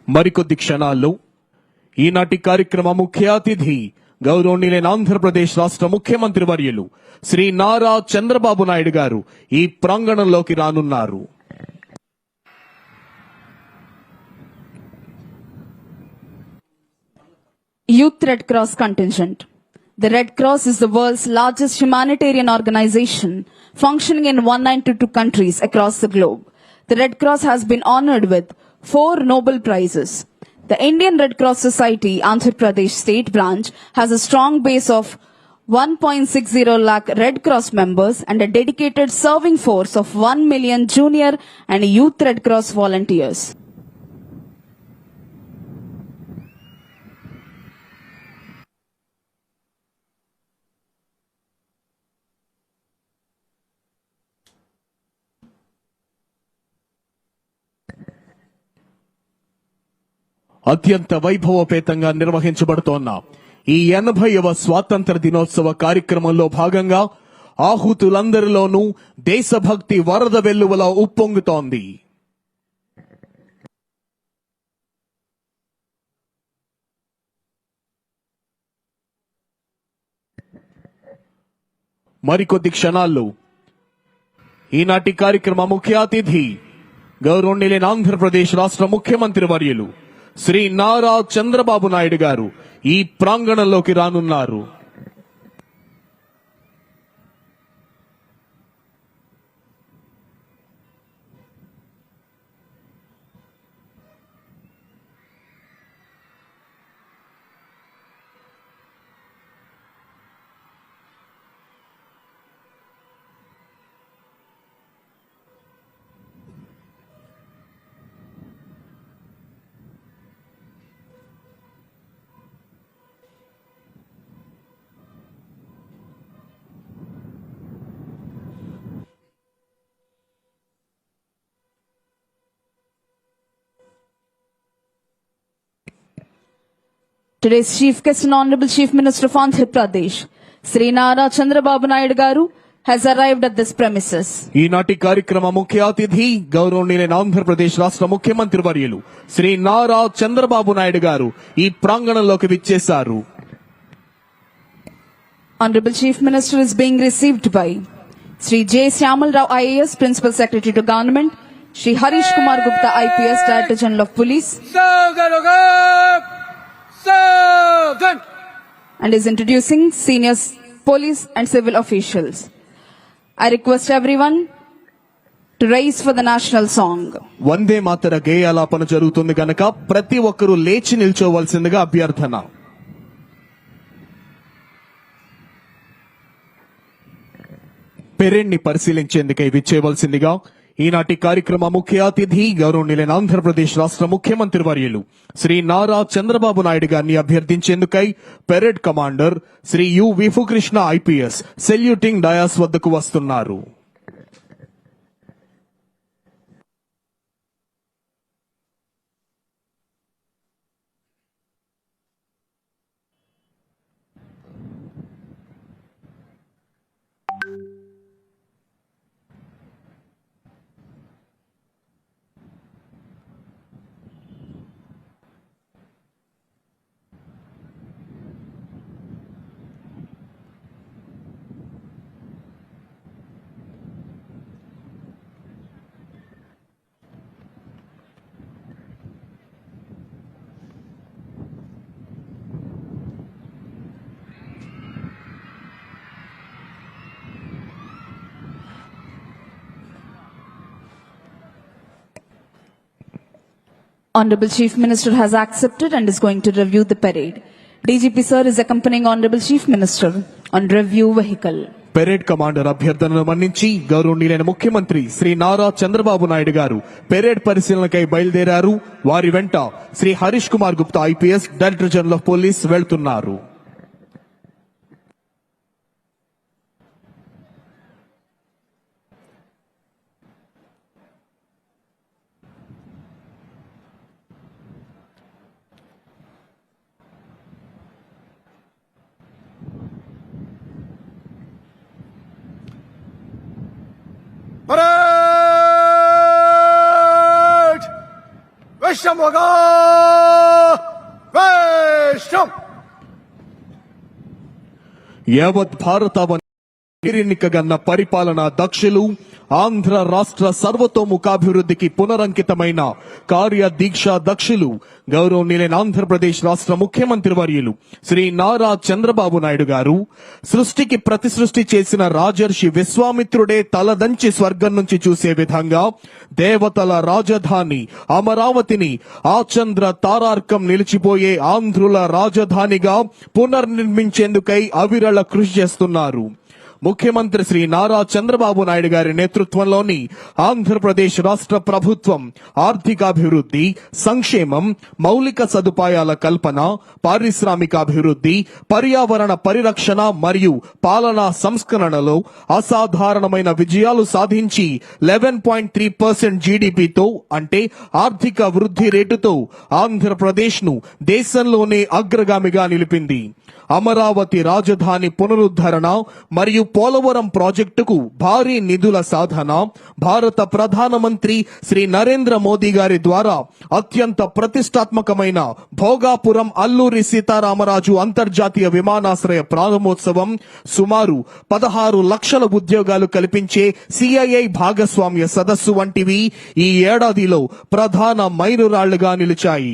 మరికొద్ది క్షణాల్లో ఈనాటి కార్యక్రమ ముఖ్య అతిథి గౌరవనీయులైన ఆంధ్రప్రదేశ్ రాష్ట్ర ముఖ్యమంత్రి వర్యులు శ్రీ నారా చంద్రబాబు నాయుడు గారు ఈ ప్రాంగణంలోకి రానున్నారు. Youth Red Cross contingent. The Red Cross is the world's largest humanitarian organization functioning in 192 countries across the globe. The Red Cross has been honored with 4 Nobel Prizes. The Indian Red Cross Society, Andhra Pradesh State Branch, has a strong base of 1.60 lakh Red Cross members and a dedicated serving force of 1 million junior and youth Red Cross volunteers. అత్యంత వైభవపేతంగా నిర్వహించబడుతోన్న ఈ 80వ స్వాతంత్ర దినోత్సవ కార్యక్రమంలో భాగంగా ఆహుతులందరిలోనూ దేశభక్తి వరద వెల్లువలా ఉప్పొంగుతోంది. మరికొద్ది క్షణాల్లో ఈనాటి కార్యక్రమ ముఖ్య అతిథి గౌరవనీయులైన ఆంధ్రప్రదేశ్ రాష్ట్ర ముఖ్యమంత్రి వర్యులు శ్రీ నారా చంద్రబాబు నాయుడు గారు ఈ ప్రాంగణంలోకి రానున్నారు. Today's Chief Guest and Honorable Chief Minister of Andhra Pradesh, Sri Nara Chandrababu Naidu Garu, has arrived at this premises. ఈనాటి కార్యక్రమ ముఖ్య అతిథి గౌరవనీయులైన ఆంధ్రప్రదేశ్ రాష్ట్ర ముఖ్యమంత్రి వర్యులు శ్రీ నారా చంద్రబాబు నాయుడు గారు ఈ ప్రాంగణంలోకి విచ్చేశారు. Honorable Chief Minister is being received by Sri J. Syamal Rao IAS, Principal Secretary to Government, Sri Harish Kumar Gupta IPS, Director General of Police, and is introducing senior police and civil officials. I request everyone to raise for the national song. వందే మాతర గేయాలాపన జరుగుతుంది గనక ప్రతి ఒక్కరూ లేచి నిల్చోవలసిందిగా అభ్యర్థన. Parade ని పరిశీలించేందుకై విచ్చేయవలసిందిగా ఈనాటి కార్యక్రమ ముఖ్య అతిథి గౌరవనీయులైన ఆంధ్రప్రదేశ్ రాష్ట్ర ముఖ్యమంత్రి వర్యులు శ్రీ నారా చంద్రబాబు నాయుడు గారిని అభ్యర్థించేందుకై parade commander Shri U Vipukrishna IPS saluting dais వద్దకు వస్తున్నారు. Honorable Chief Minister has accepted and is going to review the parade. DGP sir is accompanying Honorable Chief Minister on review vehicle. Parade commander అభ్యర్థనను మన్నించి గౌరవనీయులైన ముఖ్యమంత్రి శ్రీ నారా చంద్రబాబు నాయుడు గారు పెరేడ్ పరిశీలనకై బయలుదేరారు. వారి వెంట Shri Harish Kumar Gupta IPS, director general of police వెళ్తున్నారు. వేషముగా వేషం యావత్ భారతావనికగన్న పరిపాలనా దక్షులు ఆంధ్ర రాష్ట్ర సర్వతోముఖాభివృద్ధికి పునరంకితమైన కార్యదీక్ష దక్షులు గౌరవనీయులైన ఆంధ్రప్రదేశ్ రాష్ట్ర ముఖ్యమంత్రి వర్యులు శ్రీ నారా చంద్రబాబు నాయుడు గారు సృష్టికి ప్రతి సృష్టి చేసిన రాజర్షి విశ్వామిత్రుడే తలదంచి స్వర్గం నుంచి చూసే విధంగా దేవతల రాజధాని అమరావతిని ఆచంద్ర తారార్కం నిలిచిపోయే ఆంధ్రుల రాజధానిగా పునర్నిర్మించేందుకై అవిరళ కృషి చేస్తున్నారు. ముఖ్యమంత్రి శ్రీ నారా చంద్రబాబు నాయుడు గారి నేతృత్వంలోని ఆంధ్రప్రదేశ్ రాష్ట్ర ప్రభుత్వం ఆర్థికాభివృద్ధి, సంక్షేమం, మౌలిక సదుపాయాల కల్పన, పారిశ్రామికాభివృద్ధి, పర్యావరణ పరిరక్షణ మరియు పాలనా సంస్కరణలో అసాధారణమైన విజయాలు సాధించి 11.3% జీడీపీతో అంటే ఆర్థిక వృద్ధి రేటుతో ఆంధ్రప్రదేశ్ ను దేశంలోనే అగ్రగామిగా నిలిపింది. అమరావతి రాజధాని పునరుద్ధరణ మరియు పోలవరం ప్రాజెక్టుకు భారీ నిధుల సాధన భారత ప్రధానమంత్రి శ్రీ నరేంద్ర మోదీ గారి ద్వారా అత్యంత ప్రతిష్టాత్మకమైన భోగాపురం అల్లూరి సీతారామరాజు అంతర్జాతీయ విమానాశ్రయ ప్రారంభోత్సవం, సుమారు 16 లక్షల ఉద్యోగాలు కల్పించే సిఐఐ భాగస్వామ్య సదస్సు వంటివి ఈ ఏడాదిలో ప్రధాన మైలురాళ్లుగా నిలిచాయి.